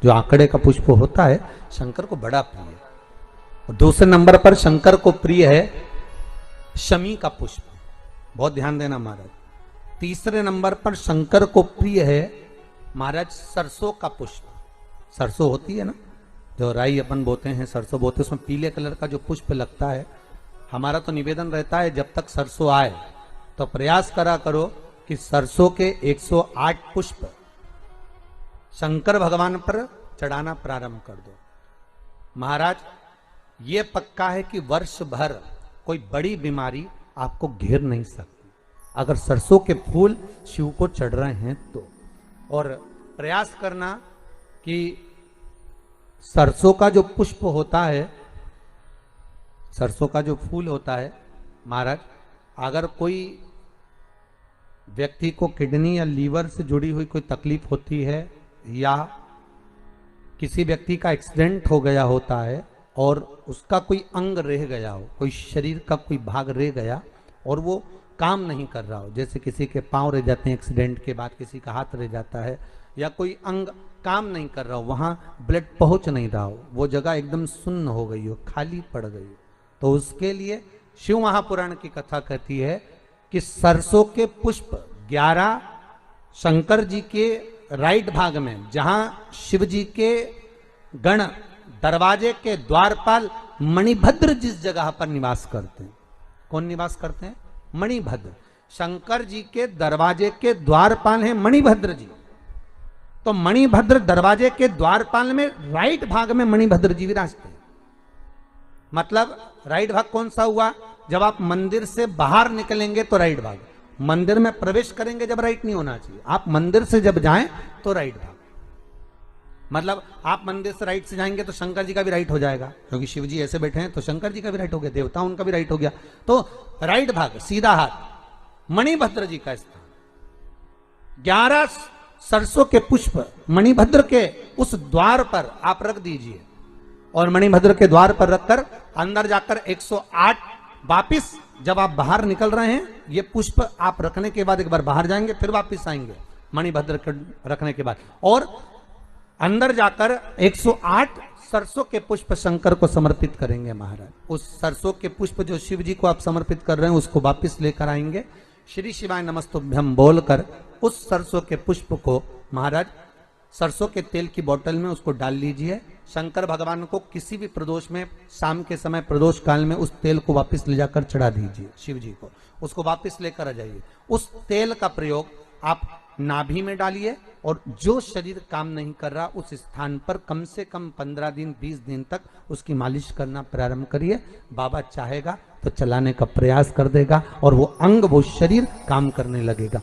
जो आंकड़े का पुष्प होता है शंकर को बड़ा प्रिय है। और दूसरे नंबर पर शंकर को प्रिय है शमी का पुष्प, बहुत ध्यान देना महाराज। तीसरे नंबर पर शंकर को प्रिय है महाराज सरसों का पुष्प। सरसों होती है ना, जो राई अपन बोते हैं, सरसों बोते हैं, उसमें पीले कलर का जो पुष्प लगता है। हमारा तो निवेदन रहता है जब तक सरसों आए तो प्रयास करा करो कि सरसों के 108 पुष्प शंकर भगवान पर चढ़ाना प्रारंभ कर दो। महाराज ये पक्का है कि वर्ष भर कोई बड़ी बीमारी आपको घेर नहीं सकती अगर सरसों के फूल शिव को चढ़ रहे हैं तो। और प्रयास करना कि सरसों का जो पुष्प होता है, सरसों का जो फूल होता है महाराज, अगर कोई व्यक्ति को किडनी या लीवर से जुड़ी हुई कोई तकलीफ होती है या किसी व्यक्ति का एक्सीडेंट हो गया होता है और उसका कोई अंग रह गया हो, कोई शरीर का कोई भाग रह गया और वो काम नहीं कर रहा हो, जैसे किसी के पांव रह जाते हैं एक्सीडेंट के बाद, किसी का हाथ रह जाता है, या कोई अंग काम नहीं कर रहा हो, वहां ब्लड पहुंच नहीं रहा हो, वो जगह एकदम सुन्न हो गई हो, खाली पड़ गई हो, तो उसके लिए शिव महापुराण की कथा कहती है कि सरसों के पुष्प 11 शंकर जी के राइट भाग में, जहां शिव जी के गण दरवाजे के द्वारपाल मणिभद्र जिस जगह पर निवास करते हैं, कौन निवास करते हैं? मणिभद्र। शंकर जी के दरवाजे के द्वारपाल हैं मणिभद्र जी। तो मणिभद्र दरवाजे के द्वारपाल में राइट भाग में मणिभद्र जी विराजते हैं। मतलब राइट भाग कौन सा हुआ? जब आप मंदिर से बाहर निकलेंगे तो राइट भाग, मंदिर में प्रवेश करेंगे जब राइट नहीं होना चाहिए, आप मंदिर से जब जाएं तो राइट भाग। मतलब आप मंदिर से राइट से जाएंगे तो शंकर जी का भी राइट हो जाएगा, क्योंकि शिव जी ऐसे बैठे हैं तो शंकर जी का भी राइट हो गया, देवता उनका भी राइट हो गया, तो राइट भाग सीधा हाथ मणिभद्र जी का स्थान। 11 सरसों के पुष्प मणिभद्र के उस द्वार पर आप रख दीजिए और मणिभद्र के द्वार पर रखकर अंदर जाकर 108 वापिस जब आप बाहर निकल रहे हैं, ये पुष्प आप रखने के बाद एक बार बाहर जाएंगे फिर वापिस आएंगे मणिभद्र के रखने के बाद, और अंदर जाकर 108 सरसों के पुष्प शंकर को समर्पित करेंगे महाराज। उस सरसों के पुष्प जो शिव जी को आप समर्पित कर रहे हैं उसको वापिस लेकर आएंगे, श्री शिवाय नमस्तुभ्यम बोलकर उस सरसों के पुष्प को महाराज सरसों के तेल की बोतल में उसको डाल लीजिए। शंकर भगवान को किसी भी प्रदोष में शाम के समय प्रदोष काल में उस तेल को वापस ले जाकर चढ़ा दीजिए शिव जी को, उसको वापस लेकर आ जाइए। उस तेल का प्रयोग आप नाभि में डालिए और जो शरीर काम नहीं कर रहा उस स्थान पर कम से कम 15 दिन 20 दिन तक उसकी मालिश करना प्रारंभ करिए। बाबा चाहेगा तो चलाने का प्रयास कर देगा और वो अंग वो शरीर काम करने लगेगा।